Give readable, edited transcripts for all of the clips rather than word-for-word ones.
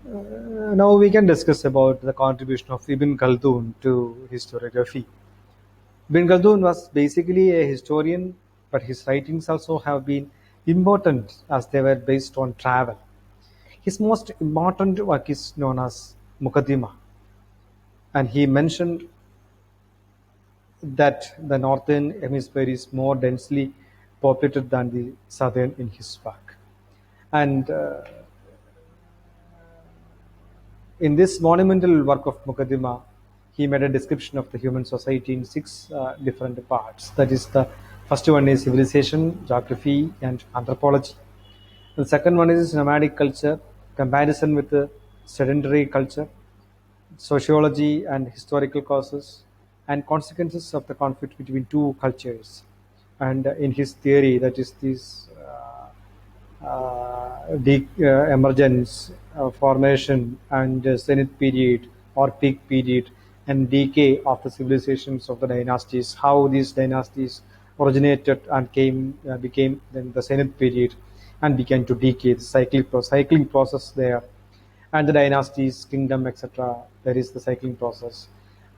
Now we can discuss about the contribution of Ibn Khaldun to historiography. Ibn Khaldun was basically a historian, but his writings also have been important as they were based on travel. His most important work is known as Muqaddimah, and he mentioned that the northern hemisphere is more densely populated than the southern in his work. And in this monumental work of Mukaddima, he made a description of the human society in six different parts. That is, the first one is civilization, geography, and anthropology. The second one is nomadic culture, comparison with the sedentary culture, sociology and historical causes, and consequences of the conflict between two cultures. And in his theory, that is this emergence, formation, and zenith period or peak period, and decay of the civilizations of the dynasties. How these dynasties originated and became then the zenith period, and began to decay. The cycling process there, and the dynasties, kingdom, etc. There is the cycling process.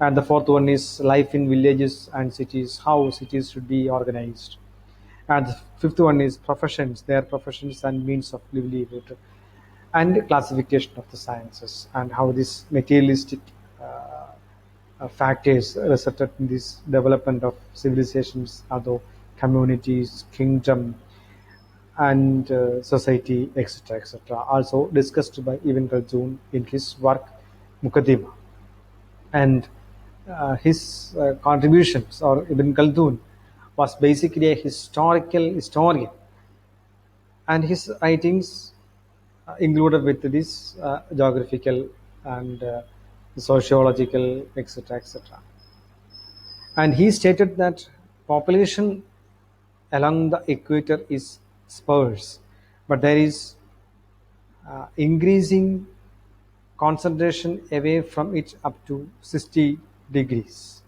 And the fourth one is life in villages and cities. How cities should be organized, and the fifth one is professions, their professions and means of livelihood, and classification of the sciences, and how this materialistic factors resulted in this development of civilizations, although communities, kingdom, and society, etc., etc. Also discussed by Ibn Khaldun in his work Muqaddimah. And his contributions, or Ibn Khaldun, was basically a historical historian, and his writings included with this geographical and sociological, etc., etc. And he stated that population along the equator is sparse, but there is increasing concentration away from it up to 60 degrees.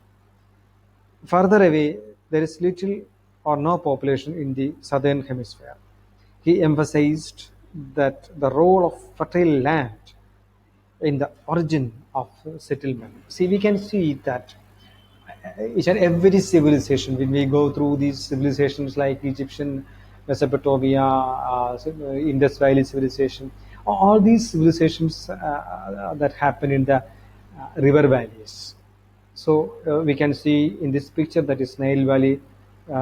Further away, there is little or no population in the southern hemisphere. He emphasized that the role of fertile land in the origin of settlement. See, we can see that each and every civilization, when we go through these civilizations like Egyptian, Mesopotamia, Indus Valley civilization, all these civilizations that happen in the river valleys. So we can see in this picture that is Nile Valley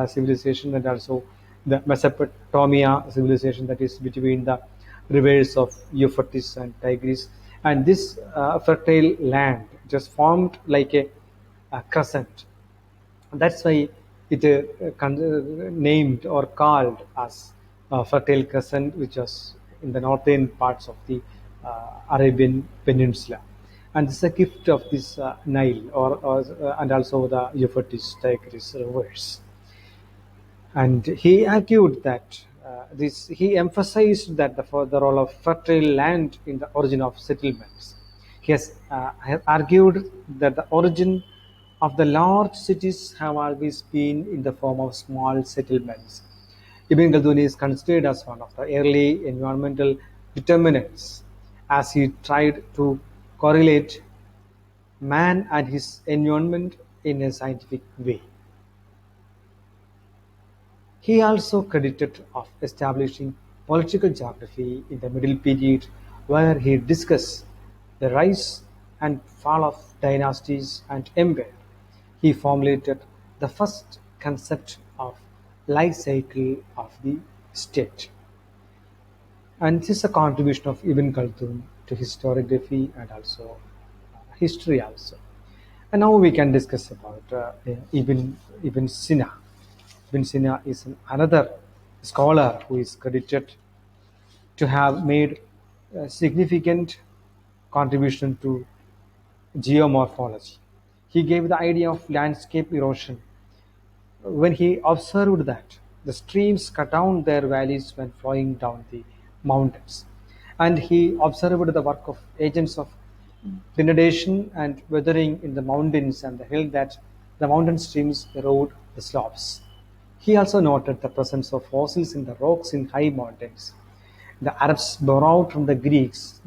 civilization, and also the Mesopotamia civilization, that is between the rivers of Euphrates and Tigris. And this fertile land just formed like a crescent. That's why it named or called as Fertile Crescent, which was in the northern parts of the Arabian Peninsula. And this is a gift of this Nile, and also the Euphrates Tigris rivers. And he argued that he emphasized that for the role of fertile land in the origin of settlements. Has argued that the origin of the large cities have always been in the form of small settlements. Ibn Khaldun is considered as one of the early environmental determinants, as he tried to correlate man and his environment in a scientific way. He also credited of establishing political geography in the Middle Period, where he discussed the rise and fall of dynasties and empire. He formulated the first concept of life cycle of the state. And this is a contribution of Ibn Khaldun to historiography and also history also. And now we can discuss about Ibn Sina. Ibn Sina is another scholar who is credited to have made a significant contribution to geomorphology. He gave the idea of landscape erosion when he observed that the streams cut down their valleys when flowing down the mountains. And he observed the work of agents of denudation and weathering in the mountains, and held that the mountain streams erode the slopes. He also noted the presence of fossils in the rocks in high mountains. The Arabs borrowed from the Greeks